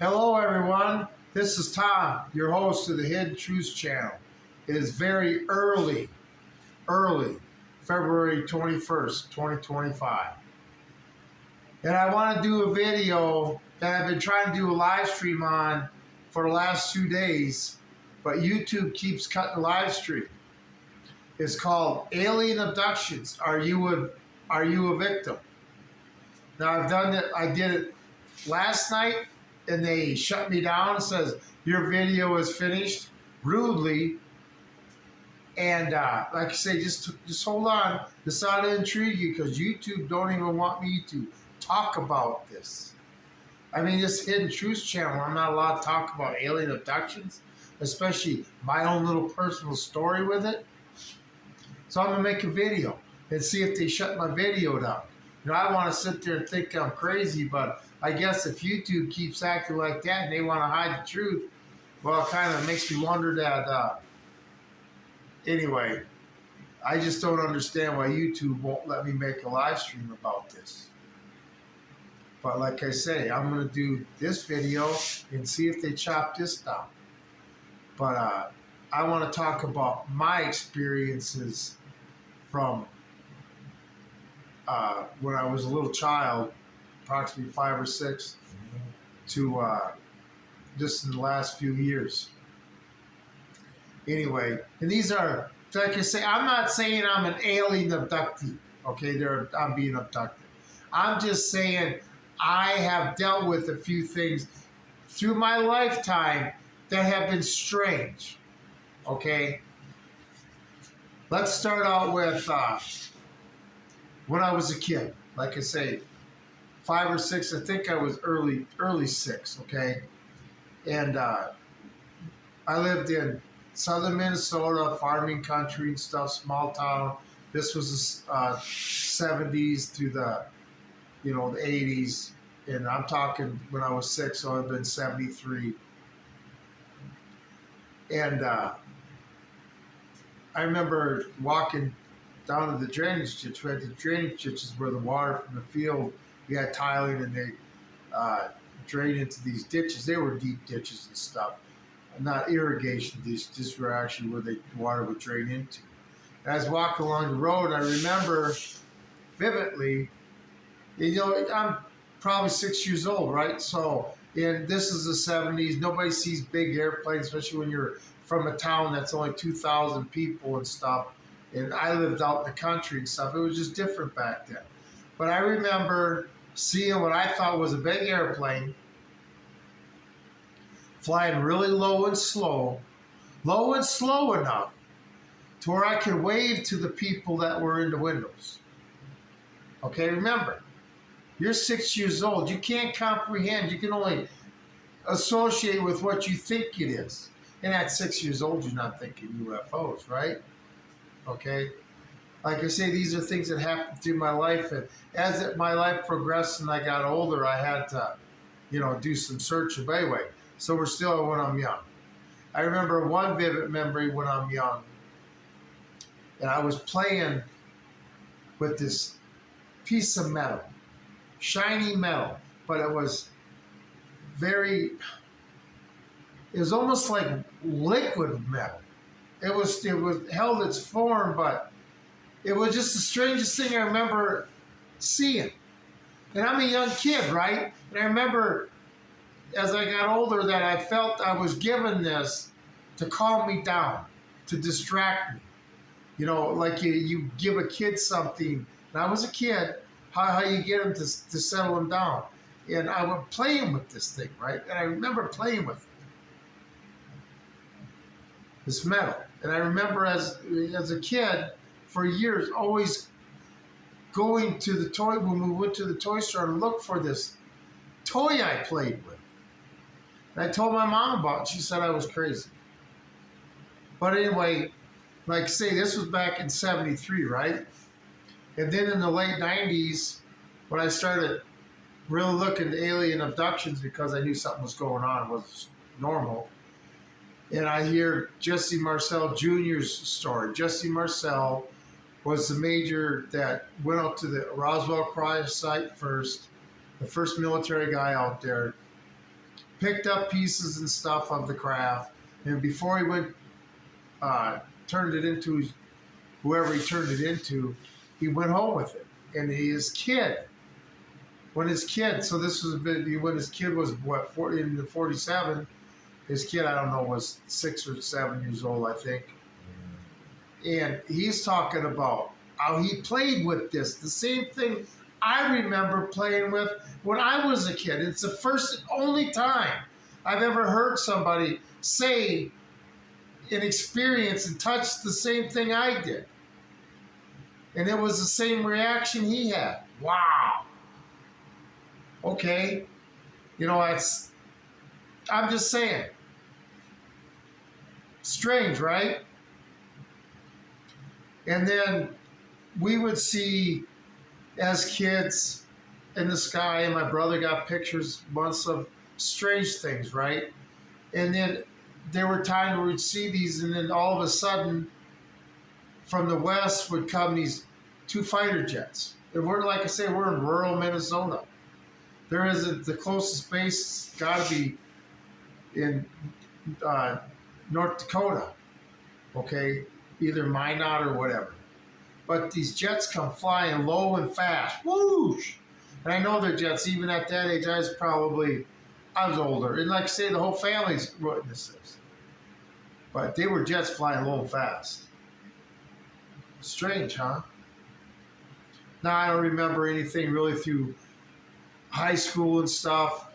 Hello everyone, this is Tom, your host of the Hidden Truths channel. It is very early, February 21st, 2025. And I want to do a video that I've been trying to do a live stream on for the last 2 days, but YouTube keeps cutting the live stream. It's called Alien Abductions. Are you a victim? Now I've done it, I did it last night, and they shut me down. It says your video is finished rudely. And like I say, just hold on. This ought to intrigue you because YouTube don't even want me to talk about this. I mean, this Hidden Truths channel, I'm not allowed to talk about alien abductions, especially my own little personal story with it. So I'm gonna make a video and see if they shut my video down. You know, I want to sit there and think I'm crazy, but I guess if YouTube keeps acting like that and they want to hide the truth, well, it kind of makes me wonder that, anyway, I just don't understand why YouTube won't let me make a live stream about this. But like I say, I'm going to do this video and see if they chop this down. But I want to talk about my experiences from when I was a little child, approximately 5 or 6, to just in the last few years. Anyway, and these are, like I say, I'm not saying I'm an alien abductee, okay, I'm being abducted. I'm just saying I have dealt with a few things through my lifetime that have been strange, okay? Let's start out with when I was a kid. Like I say, 5 or 6, I think I was early 6, okay? And I lived in southern Minnesota, farming country and stuff, small town. This was the 70s through the, the 80s. And I'm talking when I was 6, so I've been 73. And I remember walking down to the drainage ditch. Right, the drainage ditch is where the water from the field, we had tiling, and they drain into these ditches. They were deep ditches and stuff, not irrigation ditches. Just were actually where the water would drain into. And I was walking along the road. I remember vividly. I'm probably 6 years old, right? So, and this is the 70s. Nobody sees big airplanes, especially when you're from a town that's only 2,000 people and stuff. And I lived out in the country and stuff. It was just different back then. But I remember seeing what I thought was a big airplane flying really low and slow enough to where I could wave to the people that were in the windows. Okay, remember, you're 6 years old. You can't comprehend. You can only associate with what you think it is. And at 6 years old, you're not thinking UFOs, right? Okay, like I say, these are things that happened through my life, and as my life progressed and I got older, I had to, do some searching. But anyway, so we're still when I'm young. I remember one vivid memory when I'm young, and I was playing with this piece of metal, shiny metal, but it was almost like liquid metal. It was held its form, but it was just the strangest thing I remember seeing. And I'm a young kid, right? And I remember as I got older that I felt I was given this to calm me down, to distract me. Like you give a kid something. And I was a kid, how you get him to settle him down. And I was playing with this thing, right? And I remember playing with it. This metal. And I remember as a kid, for years, always going to the toy, when we went to the toy store to look for this toy I played with. And I told my mom about it. She said I was crazy. But anyway, like I say, this was back in 73, right? And then in the late 90s, when I started really looking at alien abductions because I knew something was going on, it was normal. And I hear Jesse Marcel Jr.'s story. Jesse Marcel was the major that went up to the Roswell crash site first, the first military guy out there. picked up pieces and stuff of the craft, and before he went, turned it into whoever he turned it into, he went home with it. And his kid, so this was a bit, when his kid was, what, in the 47, his kid, I don't know, was 6 or 7 years old, I think. And he's talking about how he played with this, the same thing I remember playing with when I was a kid. It's the first and only time I've ever heard somebody say and experience and touch the same thing I did. And it was the same reaction he had. Wow. Okay. You know, I'm just saying. Strange, right? And then we would see, as kids, in the sky, and my brother got pictures once of strange things, right? And then there were times where we'd see these, and then all of a sudden, from the west would come these 2 fighter jets. And we're, like I say, we're in rural Minnesota. There isn't, the closest base got to be in North Dakota, okay? Either Minot or whatever. But these jets come flying low and fast. Whoosh! And I know they're jets. Even at that age, I was older. And like I say, the whole family's witnesses. But they were jets flying low and fast. Strange, huh? Now, I don't remember anything really through high school and stuff.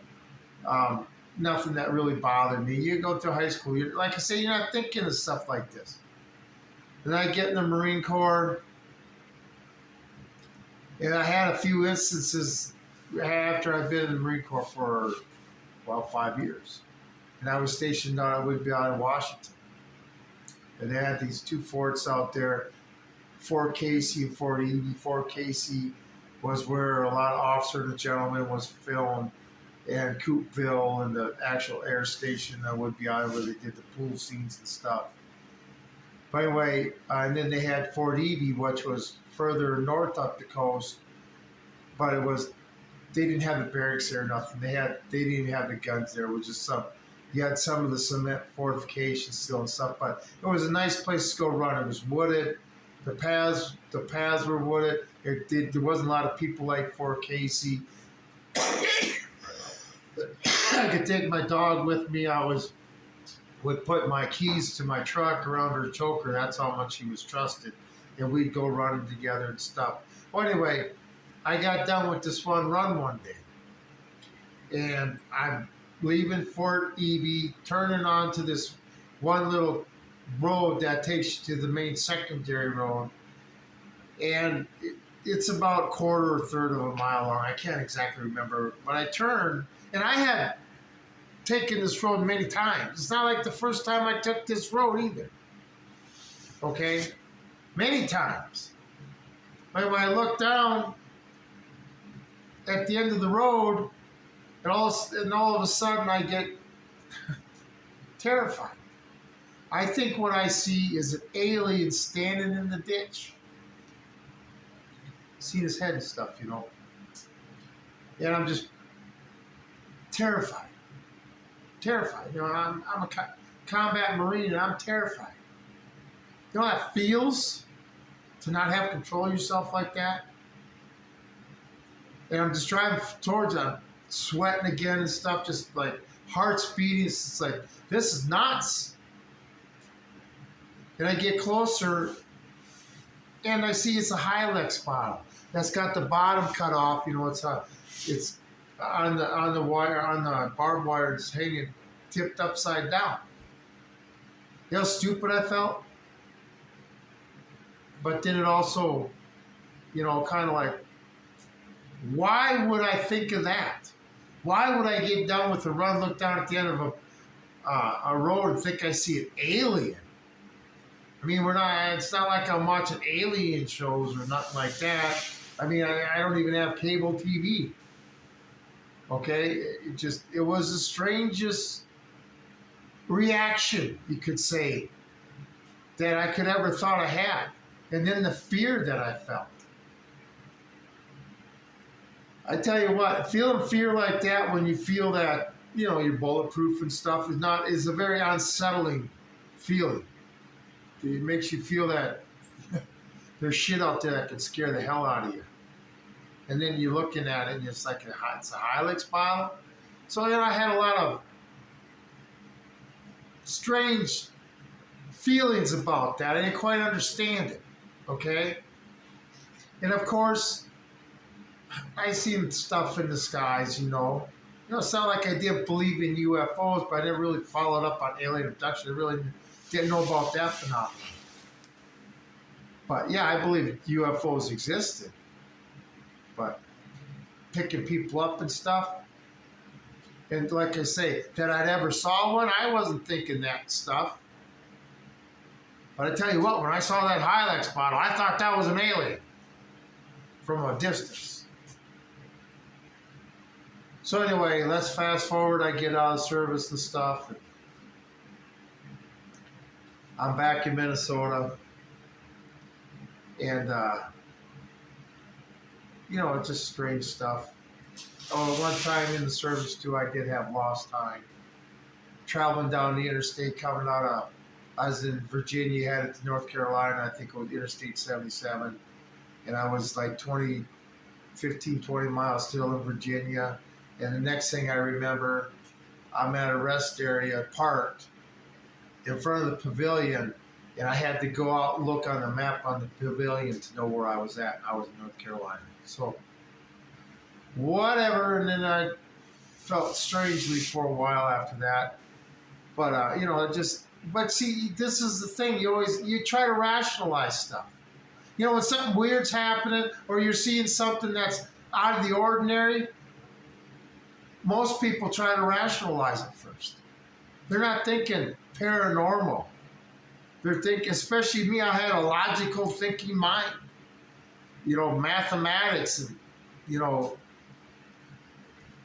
Nothing that really bothered me. You go through high school, like I say, you're not thinking of stuff like this. And I get in the Marine Corps, and I had a few instances after I'd been in the Marine Corps for, well, 5 years. And I was stationed out in Washington. And they had these 2 forts out there, Fort Casey and Fort Eby. Fort Casey was where a lot of Officer and Gentleman was filmed, and Coopville and the actual air station that would be on where they did the pool scenes and stuff. By the way, and then they had Fort Eby, which was further north up the coast, but they didn't have the barracks there or nothing. They didn't even have the guns there. It was just you had some of the cement fortifications still and stuff, but it was a nice place to go run. It was wooded. The paths were wooded. There wasn't a lot of people like Fort Casey. I could take my dog with me. I would put my keys to my truck around her choker. That's how much she was trusted. And we'd go running together and stuff. Well, anyway, I got done with this one run one day. And I'm leaving Fort Eby, turning onto this one little road that takes you to the main secondary road. And it's about a quarter or third of a mile long. I can't exactly remember. But I turned, and I had taken this road many times. It's not like the first time I took this road either. Okay? Many times. But when I look down at the end of the road, and all of a sudden I get terrified. I think what I see is an alien standing in the ditch. See his head and stuff, you know. And I'm just terrified. Terrified. You know, I'm a combat Marine, and I'm terrified. You know how it feels to not have control of yourself like that? And I'm just driving towards it. I'm sweating again and stuff, just like heart's beating. It's like, this is nuts. And I get closer, and I see it's a Hilux bottle that's got the bottom cut off. You know, it's on the wire, on the barbed wire, it's hanging, tipped upside down. You know how stupid I felt? But then it also, you know, kind of like, why would I think of that? Why would I get done with the run, look down at the end of a road and think I see an alien? I mean, it's not like I'm watching alien shows or nothing like that. I mean, I don't even have cable TV. Okay? It was the strangest reaction, you could say, that I could ever thought I had. And then the fear that I felt. I tell you what, feeling fear like that when you feel that you're bulletproof and stuff is a very unsettling feeling. It makes you feel that there's shit out there that can scare the hell out of you. And then you're looking at it and it's like it's a Hilux bottle. So then I had a lot of strange feelings about that. I didn't quite understand it. Okay? And of course, I seen stuff in the skies, it's not like I didn't believe in UFOs, but I didn't really follow it up on alien abduction. I really didn't know about that phenomenon. But yeah, I believe UFOs existed. But picking people up and stuff, and like I say, that I'd ever saw one, I wasn't thinking that stuff. But I tell you what, when I saw that Hilux bottle, I thought that was an alien from a distance. So anyway, let's fast forward. I get out of service and stuff. I'm back in Minnesota. And, it's just strange stuff. Oh, one time in the service, too, I did have lost time. Traveling down the interstate, coming out of, I was in Virginia, headed to North Carolina, I think it was Interstate 77. And I was like 20 miles still in Virginia. And the next thing I remember, I'm at a rest area, parked in front of the pavilion, and I had to go out and look on the map on the pavilion to know where I was at. I was in North Carolina. So, whatever. And then I felt strangely for a while after that. But, but see, this is the thing. You try to rationalize stuff. When something weird's happening or you're seeing something that's out of the ordinary, most people try to rationalize it first. They're not thinking paranormal. They're thinking, especially me, I had a logical thinking mind. Mathematics and,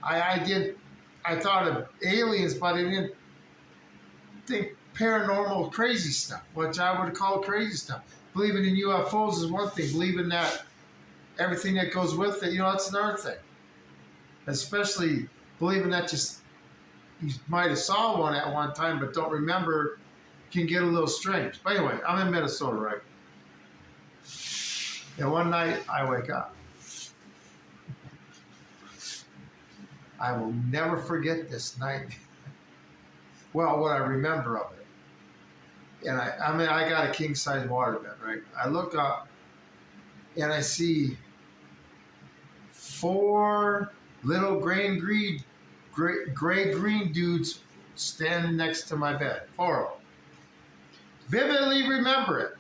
I thought of aliens, but I didn't think paranormal crazy stuff, which I would call crazy stuff. Believing in UFOs is one thing. Believing that everything that goes with it, that's another thing. Especially believing that you might have saw one at one time but don't remember can get a little strange. But anyway, I'm in Minnesota, right? And one night I wake up. I will never forget this night. Well, what I remember of it. And I got a king-size waterbed, right? I look up and I see 4 little gray-green dudes standing next to my bed. 4 of them. Vividly remember it.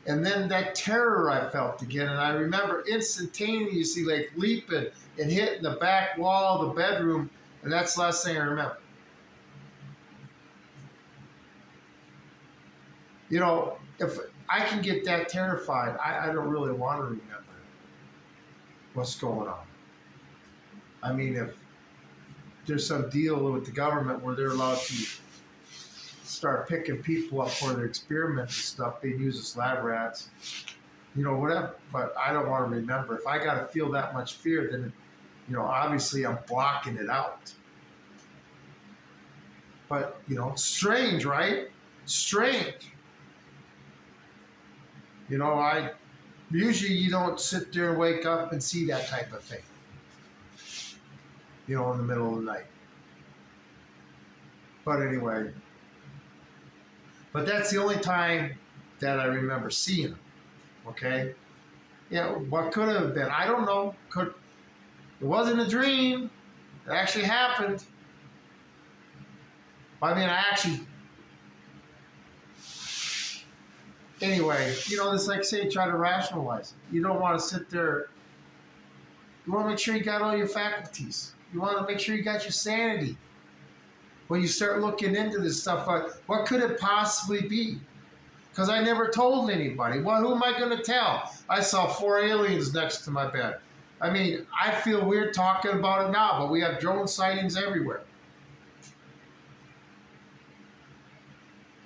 And then that terror I felt again, and I remember instantaneously like leaping and hitting the back wall of the bedroom, and that's the last thing I remember. If I can get that terrified, I don't really want to remember what's going on. I mean, if there's some deal with the government where they're allowed to start picking people up for their experiments and stuff, they use as lab rats, whatever. But I don't want to remember. If I got to feel that much fear, then, obviously I'm blocking it out. But, strange, right? Strange. Usually you don't sit there and wake up and see that type of thing, in the middle of the night. But anyway, but that's the only time that I remember seeing them, okay? What could have been? I don't know. It wasn't a dream. It actually happened. Anyway, it's like say try to rationalize it. You don't want to sit there. You want to make sure you got all your faculties. You want to make sure you got your sanity. When you start looking into this stuff, what could it possibly be? Because I never told anybody. Well, who am I going to tell? I saw 4 aliens next to my bed. I mean, I feel weird talking about it now, but we have drone sightings everywhere.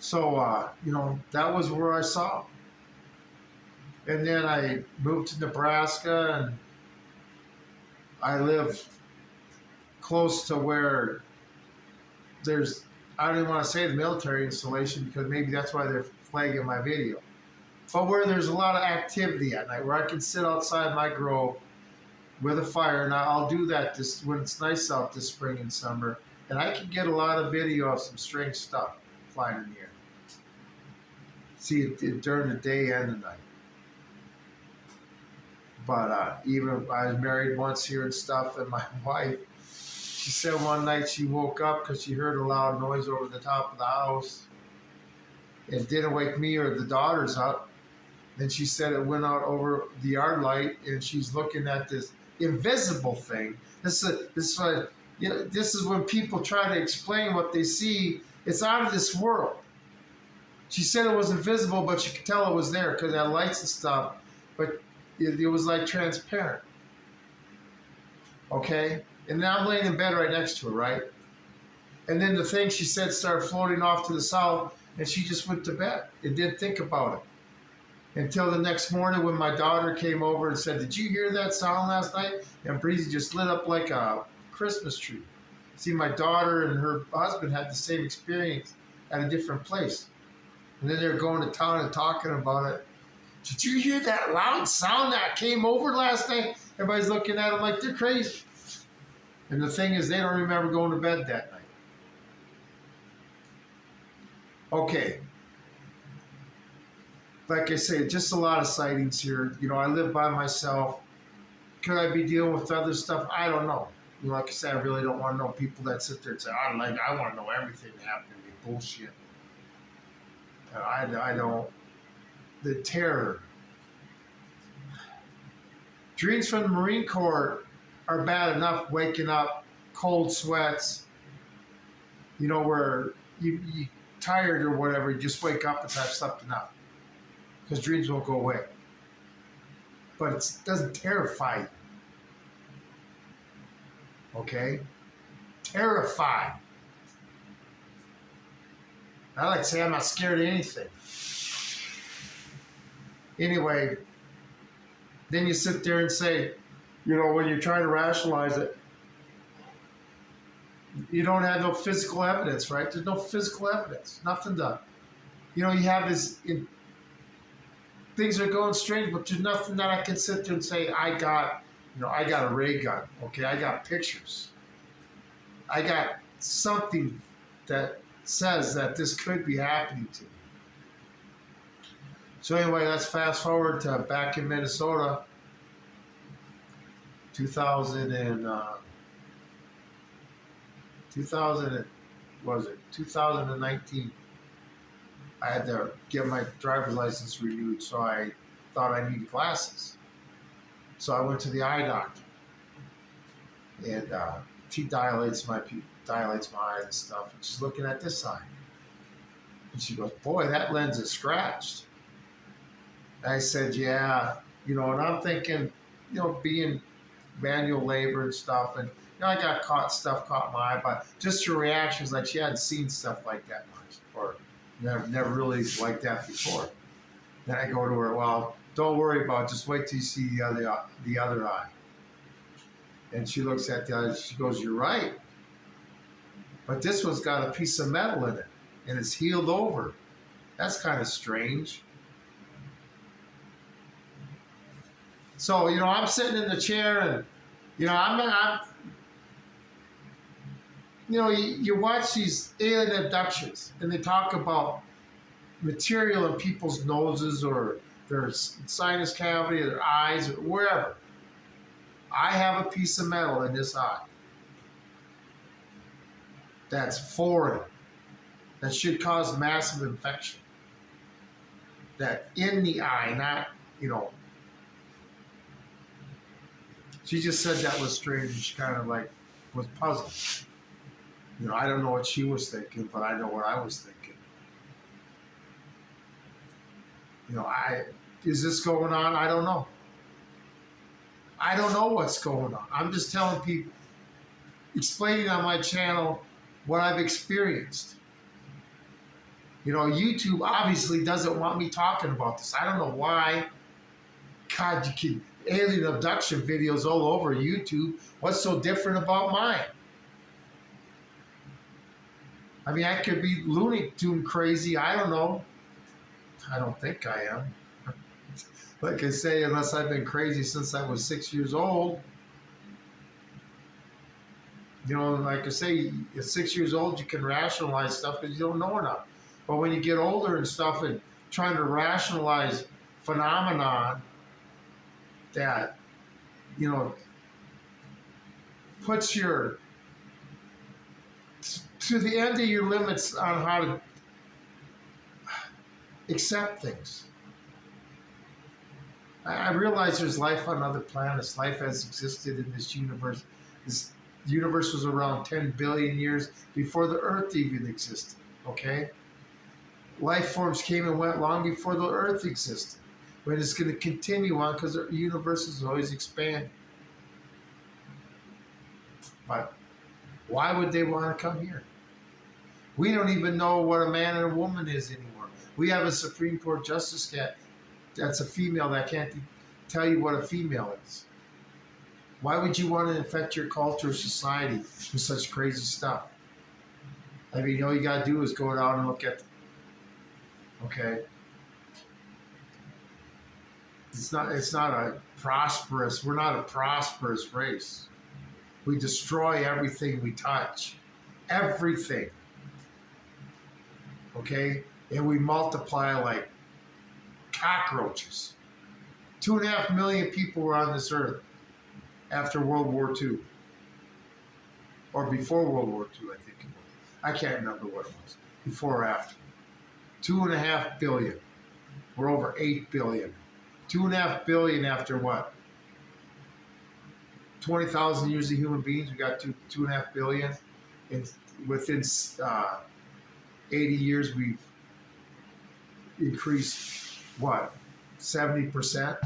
So, that was where I saw. And then I moved to Nebraska, and I live close to where there's, I don't even want to say the military installation because maybe that's why they're flagging my video. But where there's a lot of activity at night, where I can sit outside my grove with a fire, and I'll do that this when it's nice out this spring and summer, and I can get a lot of video of some strange stuff flying in the air. See it during the day and the night. But even I was married once here and stuff, and my wife, she said one night she woke up because she heard a loud noise over the top of the house. It didn't wake me or the daughters up. Then she said it went out over the yard light, and she's looking at this invisible thing. This is when people try to explain what they see. It's out of this world. She said it was invisible, but you could tell it was there because it had lights and stuff. But it was like transparent. Okay? And then I'm laying in bed right next to her, right? And then the thing she said started floating off to the south, and she just went to bed and didn't think about it. Until the next morning when my daughter came over and said, "Did you hear that sound last night?" And Breezy just lit up like a Christmas tree. See, my daughter and her husband had the same experience at a different place. And then they were going to town and talking about it. "Did you hear that loud sound that came over last night?" Everybody's looking at them like they're crazy. And the thing is, they don't remember going to bed that night. Okay. Like I say, just a lot of sightings here. You know, I live by myself. Could I be dealing with other stuff? I don't know. You know, like I said, I really don't want to know people that sit there and say, I want to know everything that happened to me. Bullshit. I don't. The terror. Dreams from the Marine Corps are bad enough, waking up, cold sweats, you know, where you tired or whatever, you just wake up and have slept enough. Because dreams won't go away. But it doesn't terrify you. Okay? Terrified. I like to say I'm not scared of anything. Anyway, then you sit there and say, you know, when you're trying to rationalize it, you don't have no physical evidence, right? There's no physical evidence. Nothing to, you know, you have this, things are going strange, but there's nothing that I can sit there and say, I got a ray gun, okay? I got pictures. I got something that says that this could be happening to me. So anyway, let's fast forward to back in Minnesota, 2019. I had to get my driver's license renewed, so I thought I needed glasses. So I went to the eye doctor, and she dilates my eyes and stuff, and she's looking at this eye. And she goes, "Boy, that lens is scratched." And I said, "Yeah," you know, and I'm thinking, you know, being manual labor and stuff, and you know, I got stuff caught in my eye, but just her reactions, like she hadn't seen stuff like that much, or never really like that before. Then I go to her, "Well, don't worry about it. Just wait till you see the other eye." And she looks at the other. She goes, "You're right, but this one's got a piece of metal in it, and it's healed over. That's kind of strange." So, you know, I'm sitting in the chair, and you know, I'm you know, you watch these alien abductions, and they talk about material in people's noses or their sinus cavity, or their eyes, or wherever. I have a piece of metal in this eye that's foreign, that should cause massive infection. That in the eye, not, you know. She just said that was strange, and she kind of like was puzzled. You know, I don't know what she was thinking, but I know what I was thinking. You know, is this going on? I don't know. I don't know what's going on. I'm just telling people, explaining on my channel what I've experienced. You know, YouTube obviously doesn't want me talking about this. I don't know why. God, you can alien abduction videos all over YouTube. What's so different about mine? I mean, I could be Looney Tune crazy. I don't know. I don't think I am. Like I say, unless I've been crazy since I was 6 years old. You know, like I say, at 6 years old, you can rationalize stuff because you don't know enough. But when you get older and stuff and trying to rationalize phenomenon that, you know, puts your to the end of your limits on how to accept things. I realize there's life on other planets. Life has existed in this universe. This universe was around 10 billion years before the Earth even existed, okay? Life forms came and went long before the Earth existed. But it's going to continue on because the universe is always expanding. But why would they want to come here? We don't even know what a man and a woman is anymore. We have a Supreme Court justice that's a female that can't tell you what a female is. Why would you want to infect your culture or society with such crazy stuff? I mean, all you got to do is go down and look at them. Okay? It's not a prosperous, we're not a prosperous race. We destroy everything we touch. Everything. Okay? And we multiply like cockroaches. 2.5 million people were on this earth after World War II. Or before World War II, I think it was. I can't remember what it was. Before or after. 2.5 billion. We're over 8 billion. 2.5 billion after what? 20,000 years of human beings, we got 2.5 billion. And within 80 years, we've increased, what, 70%?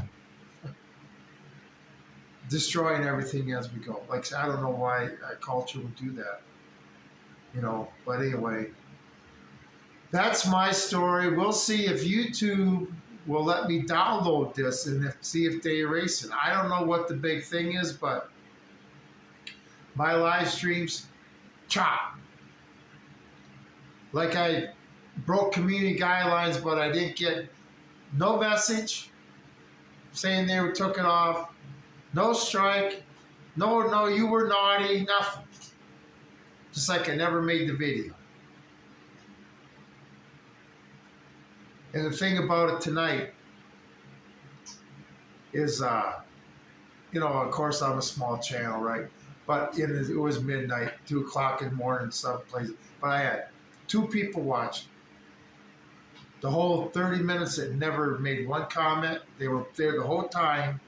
Destroying everything as we go. Like, I don't know why a culture would do that. You know, but anyway, that's my story. We'll see if YouTube will let me download this and see if they erase it. I don't know what the big thing is, but my live streams, chop. Like I broke community guidelines, but I didn't get no message saying they took it off, no strike, no, you were naughty, nothing. Just like I never made the video. And the thing about it tonight is, you know, of course I'm a small channel, right? But it was midnight, 2 o'clock in the morning, some places. But I had 2 people watching. The whole 30 minutes that never made one comment. They were there the whole time.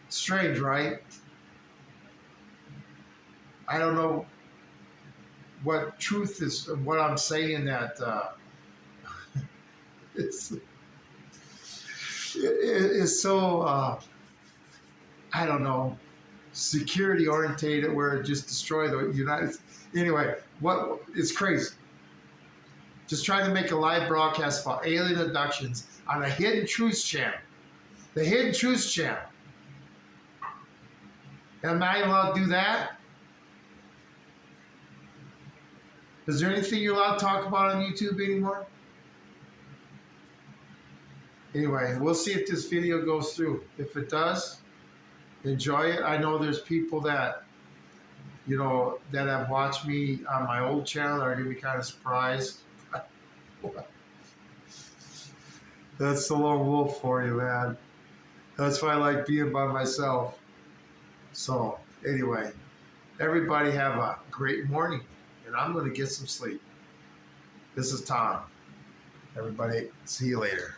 Strange, right? I don't know what truth is, what I'm saying that it's so, I don't know, security orientated where it just destroyed the United States. Anyway, it's crazy. Just trying to make a live broadcast about alien abductions on a Hidden Truths channel. The Hidden Truths channel. Am I allowed to do that? Is there anything you're allowed to talk about on YouTube anymore? Anyway, we'll see if this video goes through. If it does, enjoy it. I know there's people that, you know, that have watched me on my old channel are going to be kind of surprised. That's the lone wolf for you, man. That's why I like being by myself. So, anyway, everybody have a great morning, and I'm going to get some sleep. This is Tom. Everybody, see you later.